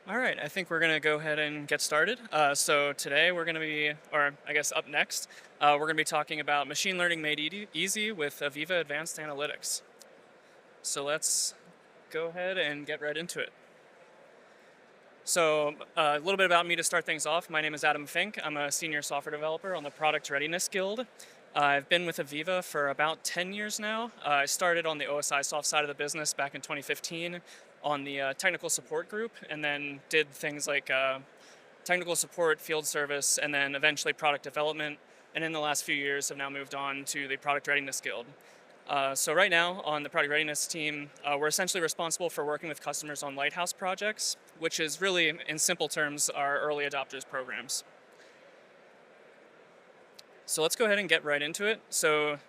All right, I think we're going to go ahead and get started. So today we're going to be, or I guess up next, we're going to be talking about machine learning made easy with AVEVA Advanced Analytics. So let's go ahead and get right into it. So a little bit about me to start things off. My name is Adam Fink. I'm a senior software developer on the Product Readiness Guild. I've been with AVEVA for about 10 years now. I started on the OSI soft side of the business back in 2015 on the technical support group, and then did things like technical support, field service, and then eventually product development. And in the last few years have now moved on to the Product Readiness Guild. So right now on the product readiness team, we're essentially responsible for working with customers on lighthouse projects, which is really, in simple terms, our early adopters programs. So let's go ahead and get right into it. So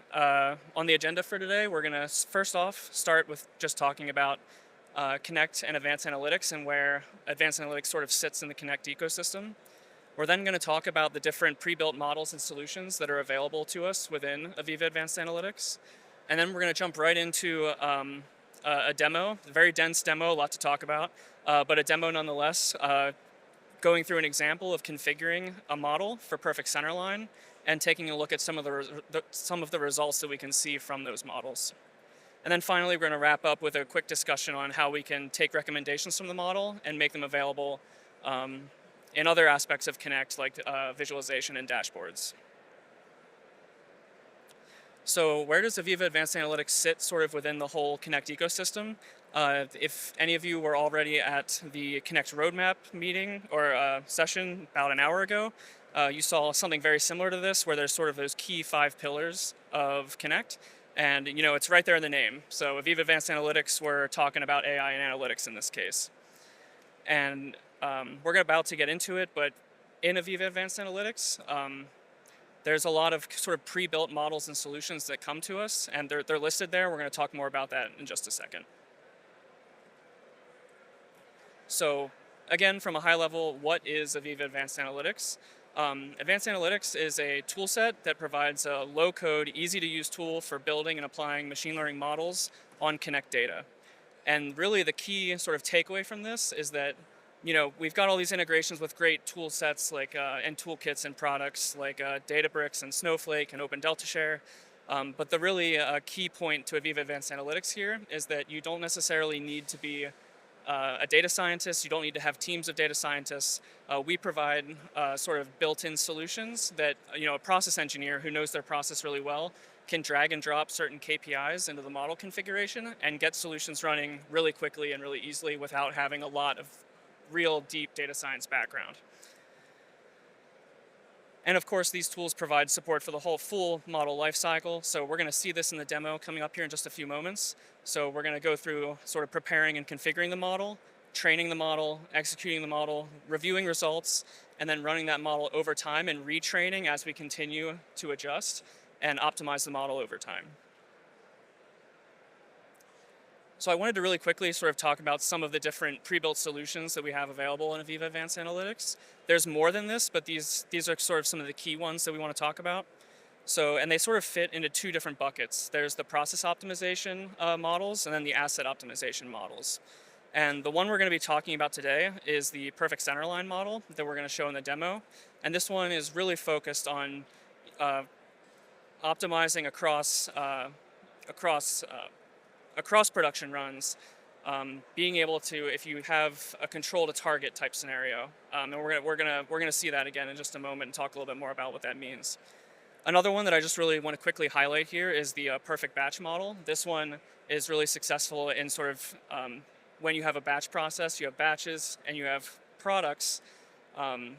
on the agenda for today, we're going to first off start with just talking about Connect and Advanced Analytics and where Advanced Analytics sort of sits in the Connect ecosystem. We're then going to talk about the different pre-built models and solutions that are available to us within AVEVA Advanced Analytics. And then we're going to jump right into a demo, a very dense demo, a lot to talk about, but a demo nonetheless, going through an example of configuring a model for Perfect Centerline and taking a look at some of the results that we can see from those models. And then finally, we're going to wrap up with a quick discussion on how we can take recommendations from the model and make them available in other aspects of Connect, like visualization and dashboards. So where does AVEVA Advanced Analytics sit sort of within the whole Connect ecosystem? If any of you were already at the Connect roadmap meeting or session about an hour ago, you saw something very similar to this, where there's sort of those key 5 pillars of Connect. And it's right there in the name. So AVEVA Advanced Analytics, we're talking about AI and analytics in this case. And we're about to get into it, but in AVEVA Advanced Analytics, there's a lot of sort of pre-built models and solutions that come to us, and they're listed there. We're going to talk more about that in just a second. So again, from a high level, what is AVEVA Advanced Analytics? Advanced Analytics is a tool set that provides a low-code, easy-to-use tool for building and applying machine learning models on Connect data. And really the key sort of takeaway from this is that we've got all these integrations with great tool sets like and toolkits and products like Databricks and Snowflake and Open Delta Share. But the really key point to AVEVA Advanced Analytics here is that you don't necessarily need to be a data scientist. You don't need to have teams of data scientists. We provide sort of built-in solutions that a process engineer who knows their process really well can drag and drop certain KPIs into the model configuration and get solutions running really quickly and really easily without having a lot of real deep data science background. And of course, these tools provide support for the whole full model lifecycle. So we're going to see this in the demo coming up here in just a few moments. So we're going to go through sort of preparing and configuring the model, training the model, executing the model, reviewing results, and then running that model over time and retraining as we continue to adjust and optimize the model over time. So I wanted to really quickly sort of talk about some of the different pre-built solutions that we have available in AVEVA Advanced Analytics. There's more than this, but these are sort of some of the key ones that we want to talk about. And they sort of fit into 2 different buckets. There's the process optimization models and then the asset optimization models. And the one we're going to be talking about today is the Perfect Centerline model that we're going to show in the demo. And this one is really focused on optimizing across production runs, being able to, if you have a control to target type scenario, and we're gonna see that again in just a moment and talk a little bit more about what that means. Another one that I just really want to quickly highlight here is the perfect batch model. This one is really successful in sort of when you have a batch process, you have batches and you have products, and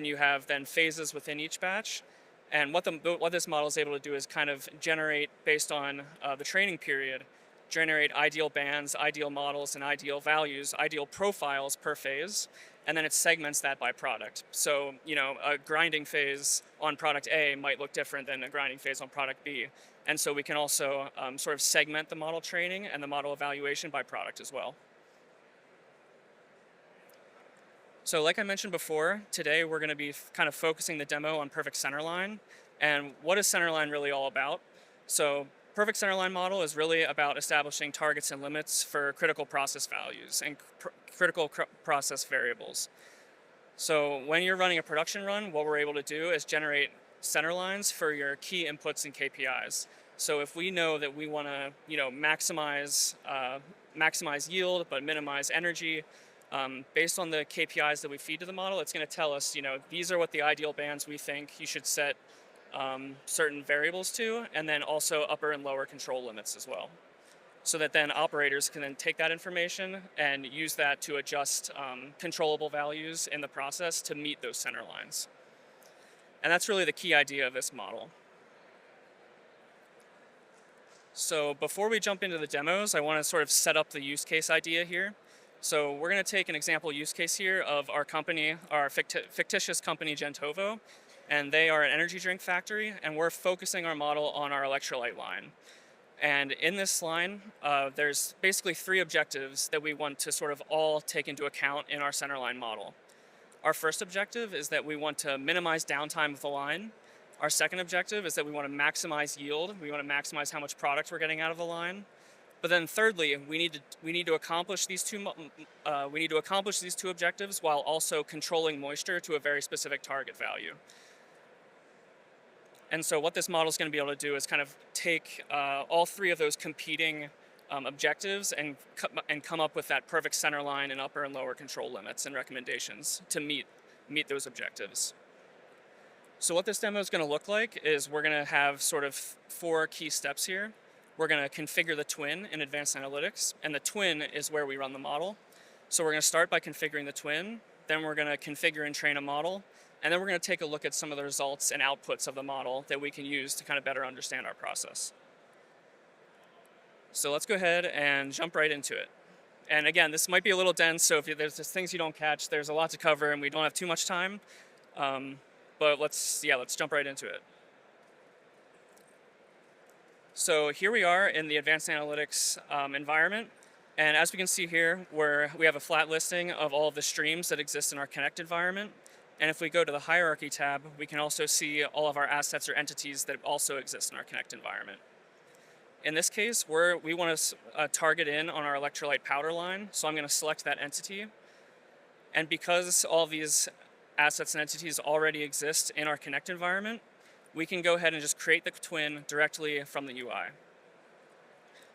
you have then phases within each batch. And what this model is able to do is kind of generate, based on the training period, generate ideal bands, ideal models, and ideal values, ideal profiles per phase, and then it segments that by product. So, a grinding phase on product A might look different than a grinding phase on product B. And so we can also sort of segment the model training and the model evaluation by product as well. So like I mentioned before, today we're going to be kind of focusing the demo on Perfect Centerline. And what is Centerline really all about? So Perfect Centerline model is really about establishing targets and limits for critical process values and critical process variables. So when you're running a production run, what we're able to do is generate center lines for your key inputs and KPIs. So if we know that we want to, maximize yield but minimize energy, based on the KPIs that we feed to the model, it's going to tell us, these are what the ideal bands we think you should set certain variables to, and then also upper and lower control limits as well. So that then operators can then take that information and use that to adjust controllable values in the process to meet those center lines. And that's really the key idea of this model. So before we jump into the demos, I want to sort of set up the use case idea here. So we're going to take an example use case here of our company, our fictitious company Gentovo, and they are an energy drink factory, and we're focusing our model on our electrolyte line. And in this line, there's basically 3 objectives that we want to sort of all take into account in our centerline model. Our first objective is that we want to minimize downtime of the line. Our second objective is that we want to maximize yield. We want to maximize how much product we're getting out of the line. But then thirdly, we need to accomplish these two objectives while also controlling moisture to a very specific target value. And so what this model is going to be able to do is kind of take all 3 of those competing objectives and come up with that perfect center line and upper and lower control limits and recommendations to meet those objectives. So what this demo is going to look like is we're going to have sort of 4 key steps here. We're going to configure the twin in Advanced Analytics, and the twin is where we run the model. So we're going to start by configuring the twin, then we're going to configure and train a model, and then we're going to take a look at some of the results and outputs of the model that we can use to kind of better understand our process. So let's go ahead and jump right into it. And again, this might be a little dense, so if there's just things you don't catch, there's a lot to cover and we don't have too much time. But let's jump right into it. So here we are in the Advanced Analytics environment. And as we can see here, we have a flat listing of all of the streams that exist in our Connect environment. And if we go to the Hierarchy tab, we can also see all of our assets or entities that also exist in our Connect environment. In this case, we want to target in on our electrolyte powder line. So I'm going to select that entity. And because all these assets and entities already exist in our Connect environment, we can go ahead and just create the twin directly from the UI.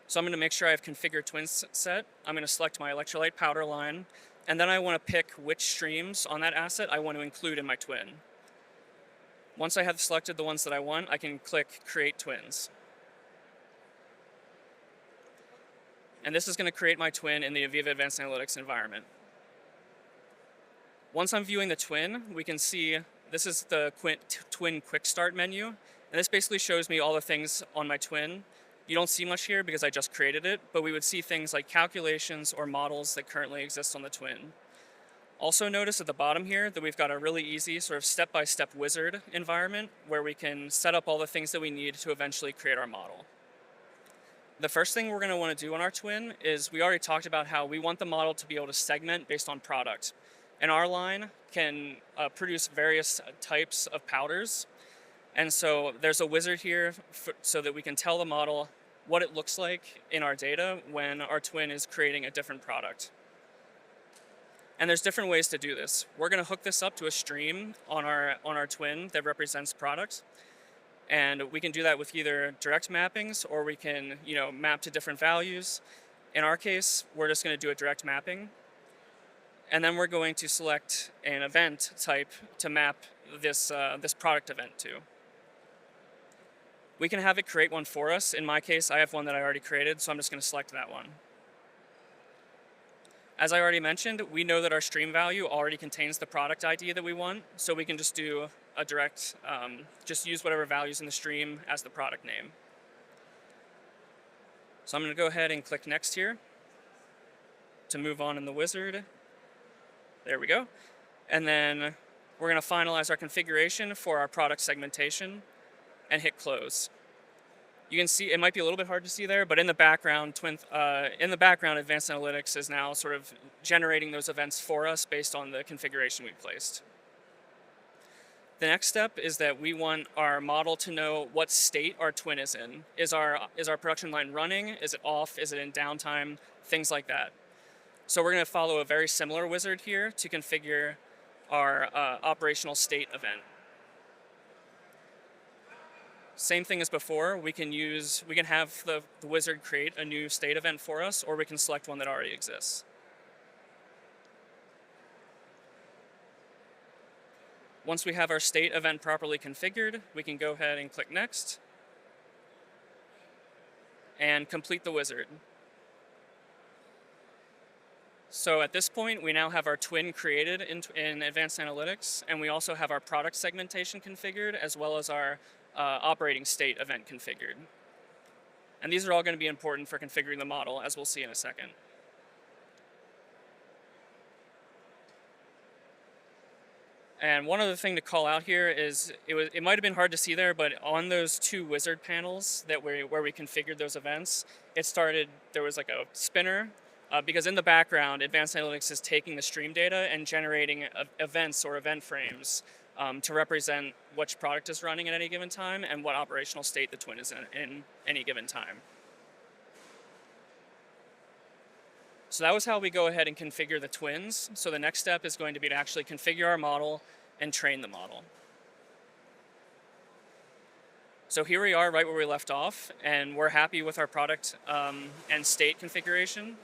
So I'm going to make sure I have configured twin set. I'm going to select my electrolyte powder line, and then I want to pick which streams on that asset I want to include in my twin. Once I have selected the ones that I want, I can click Create Twins. And this is going to create my twin in the AVEVA Advanced Analytics environment. Once I'm viewing the twin, we can see this is the Twin Quick Start menu, and this basically shows me all the things on my twin. You don't see much here because I just created it, but we would see things like calculations or models that currently exist on the twin. Also notice at the bottom here that we've got a really easy sort of step-by-step wizard environment where we can set up all the things that we need to eventually create our model. The first thing we're going to want to do on our twin is we already talked about how we want the model to be able to segment based on product. And our line can produce various types of powders. And so there's a wizard here so that we can tell the model what it looks like in our data when our twin is creating a different product. And there's different ways to do this. We're going to hook this up to a stream on our twin that represents product. And we can do that with either direct mappings or we can map to different values. In our case, we're just going to do a direct mapping. And then we're going to select an event type to map this product event to. We can have it create one for us. In my case, I have one that I already created, so I'm just going to select that one. As I already mentioned, we know that our stream value already contains the product ID that we want, so we can just do a direct, just use whatever values in the stream as the product name. So I'm going to go ahead and click Next here to move on in the wizard. There we go. And then we're going to finalize our configuration for our product segmentation and hit Close. You can see, it might be a little bit hard to see there, but in the background, Advanced Analytics is now sort of generating those events for us based on the configuration we placed. The next step is that we want our model to know what state our twin is in. Is our production line running? Is it off? Is it in downtime? Things like that. So we're going to follow a very similar wizard here to configure our operational state event. Same thing as before, we can have the wizard create a new state event for us, or we can select one that already exists. Once we have our state event properly configured, we can go ahead and click Next and complete the wizard. So at this point, we now have our twin created in Advanced Analytics, and we also have our product segmentation configured, as well as our operating state event configured. And these are all going to be important for configuring the model, as we'll see in a second. And one other thing to call out here is it might have been hard to see there, but on those two wizard panels where we configured those events, there was like a spinner, because in the background, Advanced Analytics is taking the stream data and generating events or event frames to represent which product is running at any given time and what operational state the twin is in any given time. So that was how we go ahead and configure the twins. So the next step is going to be to actually configure our model and train the model. So here we are right where we left off, and we're happy with our product and state configuration.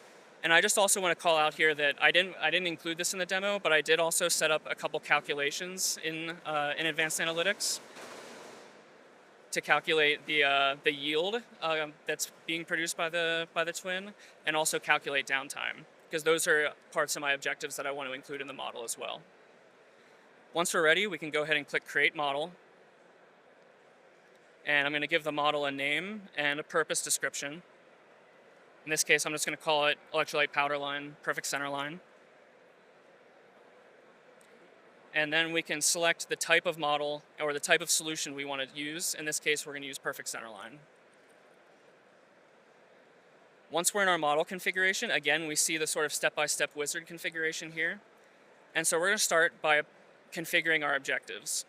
And I just also want to call out here that I didn't include this in the demo, but I did also set up a couple calculations in Advanced Analytics to calculate the yield that's being produced by the twin, and also calculate downtime, because those are parts of my objectives that I want to include in the model as well. Once we're ready, we can go ahead and click Create Model. And I'm going to give the model a name and a purpose description. In this case, I'm just going to call it Electrolyte Powder Line, Perfect Centerline. And then we can select the type of model or the type of solution we want to use. In this case, we're going to use Perfect Centerline. Once we're in our model configuration, again, we see the sort of step-by-step wizard configuration here. And so we're going to start by configuring our objectives.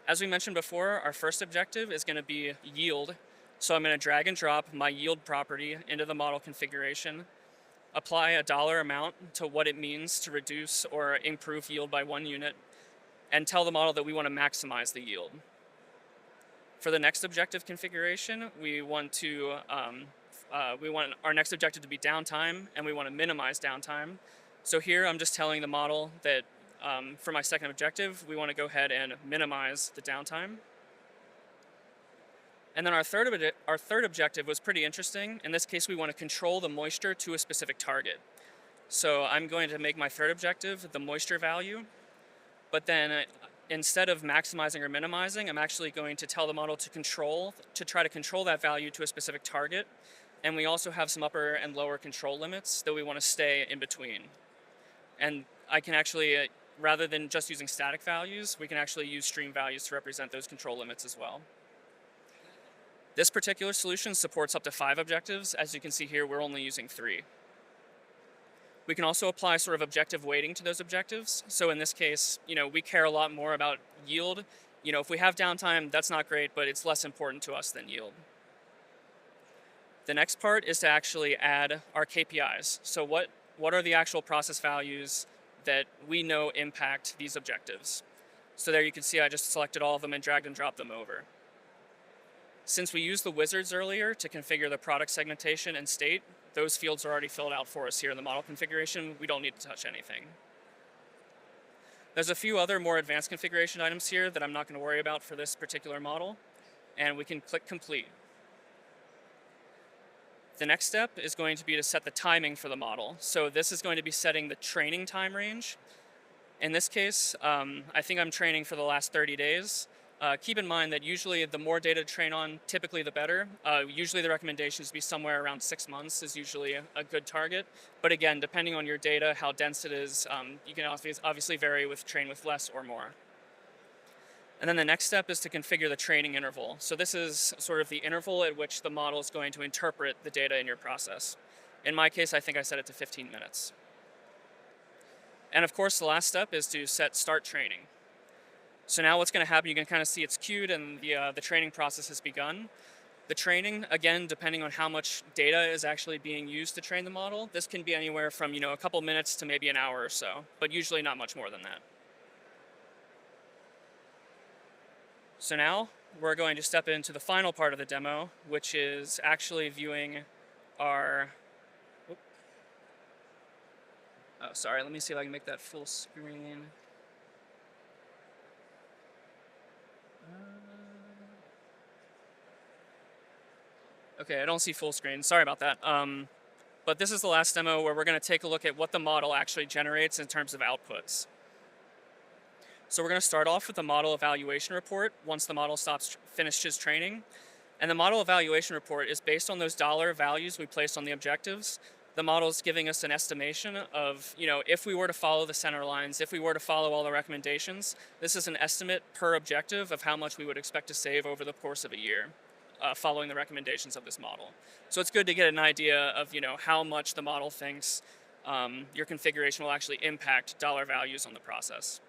As we mentioned before, our first objective is going to be yield. So I'm going to drag and drop my yield property into the model configuration, apply a dollar amount to what it means to reduce or improve yield by 1 unit, and tell the model that we want to maximize the yield. For the next objective configuration, we want our next objective to be downtime, and we want to minimize downtime. So here I'm just telling the model that for my second objective, we want to go ahead and minimize the downtime. And then our third objective was pretty interesting. In this case, we want to control the moisture to a specific target. So I'm going to make my third objective the moisture value. But then instead of maximizing or minimizing, I'm actually going to tell the model to try to control that value to a specific target. And we also have some upper and lower control limits that we want to stay in between. And I can actually, rather than just using static values, we can actually use stream values to represent those control limits as well. This particular solution supports up to 5 objectives. As you can see here, we're only using 3. We can also apply sort of objective weighting to those objectives. So in this case, we care a lot more about yield. If we have downtime, that's not great, but it's less important to us than yield. The next part is to actually add our KPIs. So what are the actual process values that we know impact these objectives? So there you can see I just selected all of them and dragged and dropped them over. Since we used the wizards earlier to configure the product segmentation and state, those fields are already filled out for us here in the model configuration. We don't need to touch anything. There's a few other more advanced configuration items here that I'm not going to worry about for this particular model, and we can click Complete. The next step is going to be to set the timing for the model. So this is going to be setting the training time range. In this case, I think I'm training for the last 30 days. Keep in mind that usually the more data to train on, typically the better. Usually the recommendation is to be somewhere around 6 months is usually a good target. But again, depending on your data, how dense it is, you can obviously vary with train with less or more. And then the next step is to configure the training interval. So this is sort of the interval at which the model is going to interpret the data in your process. In my case, I think I set it to 15 minutes. And of course, the last step is to set start training. So now what's going to happen, you can kind of see it's queued and the training process has begun. The training, again, depending on how much data is actually being used to train the model, this can be anywhere from a couple minutes to maybe an hour or so, but usually not much more than that. So now we're going to step into the final part of the demo, which is actually viewing our... Oh, sorry, let me see if I can make that full screen. Okay, I don't see full screen. Sorry about that. But this is the last demo where we're going to take a look at what the model actually generates in terms of outputs. So we're going to start off with the model evaluation report once the model finishes training. And the model evaluation report is based on those dollar values we placed on the objectives. The model is giving us an estimation of, if we were to follow the center lines, if we were to follow all the recommendations, this is an estimate per objective of how much we would expect to save over the course of a year, following the recommendations of this model. So it's good to get an idea of, how much the model thinks your configuration will actually impact dollar values on the process.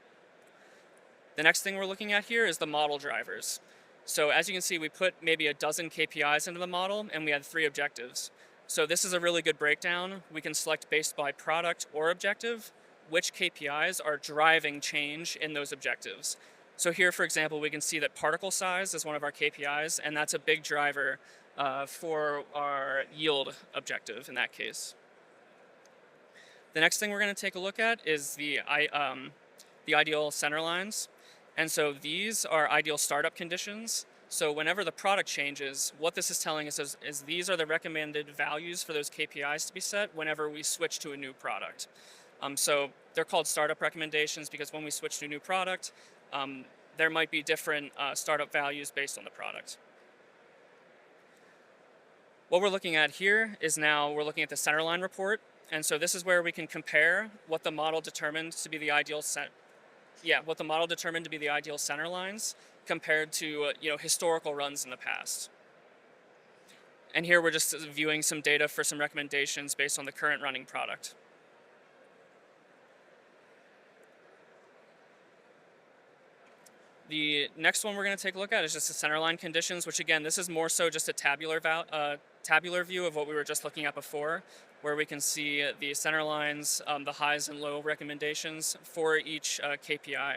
The next thing we're looking at here is the model drivers. So as you can see, we put maybe a dozen KPIs into the model and we had 3 objectives. So this is a really good breakdown. We can select based by product or objective which KPIs are driving change in those objectives. So here, for example, we can see that particle size is one of our KPIs, and that's a big driver for our yield objective in that case. The next thing we're going to take a look at is the ideal center lines. And so these are ideal startup conditions. So whenever the product changes, what this is telling us is these are the recommended values for those KPIs to be set whenever we switch to a new product. So they're called startup recommendations because when we switch to a new product, there might be different startup values based on the product. What we're looking at here is now we're looking at the centerline report. And so this is where we can compare what the model determined to be the ideal center lines compared to historical runs in the past. And here we're just viewing some data for some recommendations based on the current running product. The next one we're going to take a look at is just the centerline conditions, which again, this is more so just a tabular view of what we were just looking at before, where we can see the center lines, the highs and low recommendations for each KPI.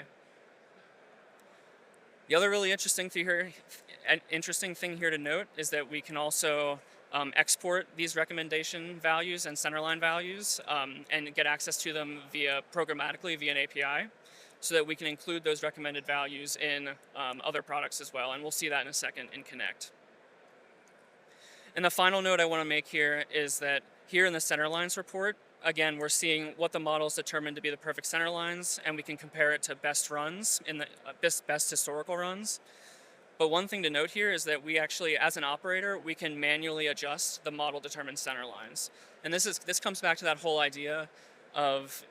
The other really interesting thing here to note is that we can also export these recommendation values and centerline values and get access to them programmatically via an API, so that we can include those recommended values in other products as well. And we'll see that in a second in Connect. And the final note I want to make here is that here in the centerlines report, again, we're seeing what the model is determined to be the perfect center lines, and we can compare it to best runs in the best historical runs. But one thing to note here is that we actually, as an operator, we can manually adjust the model determined center lines. And this comes back to that whole idea of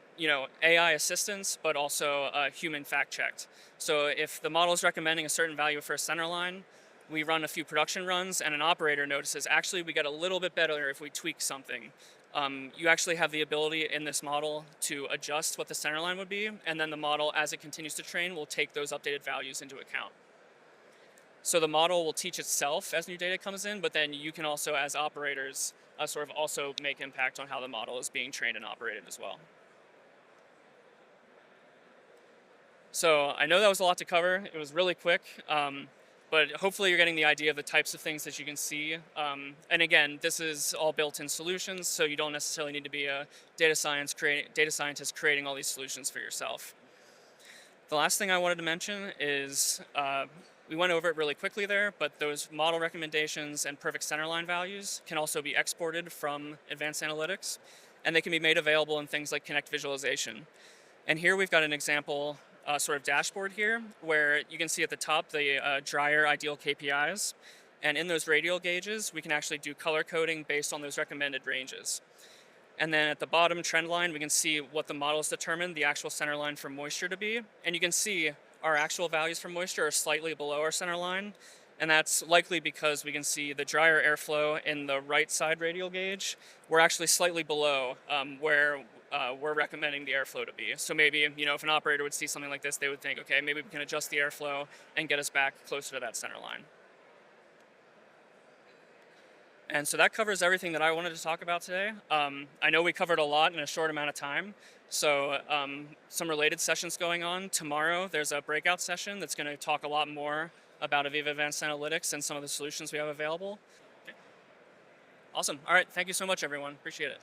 AI assistance, but also human fact checked. So if the model is recommending a certain value for a center line, we run a few production runs, and an operator notices actually we get a little bit better if we tweak something. You actually have the ability in this model to adjust what the center line would be, and then the model, as it continues to train, will take those updated values into account. So the model will teach itself as new data comes in, but then you can also, as operators, sort of also make impact on how the model is being trained and operated as well. So I know that was a lot to cover. It was really quick. But hopefully you're getting the idea of the types of things that you can see. And again, this is all built-in solutions, so you don't necessarily need to be a data scientist creating all these solutions for yourself. The last thing I wanted to mention is, we went over it really quickly there, but those model recommendations and perfect centerline values can also be exported from Advanced Analytics, and they can be made available in things like Connect Visualization. And here we've got an example sort of dashboard here, where you can see at the top the dryer ideal KPIs, and in those radial gauges we can actually do color coding based on those recommended ranges. And then at the bottom trend line we can see what the model has determined the actual center line for moisture to be, and you can see our actual values for moisture are slightly below our center line, and that's likely because we can see the dryer airflow in the right side radial gauge. We're actually slightly below where we're recommending the airflow to be. So maybe, if an operator would see something like this, they would think, okay, maybe we can adjust the airflow and get us back closer to that center line. And so that covers everything that I wanted to talk about today. I know we covered a lot in a short amount of time. So some related sessions going on. Tomorrow, there's a breakout session that's going to talk a lot more about AVEVA Advanced Analytics and some of the solutions we have available. Okay. Awesome. All right. Thank you so much, everyone. Appreciate it.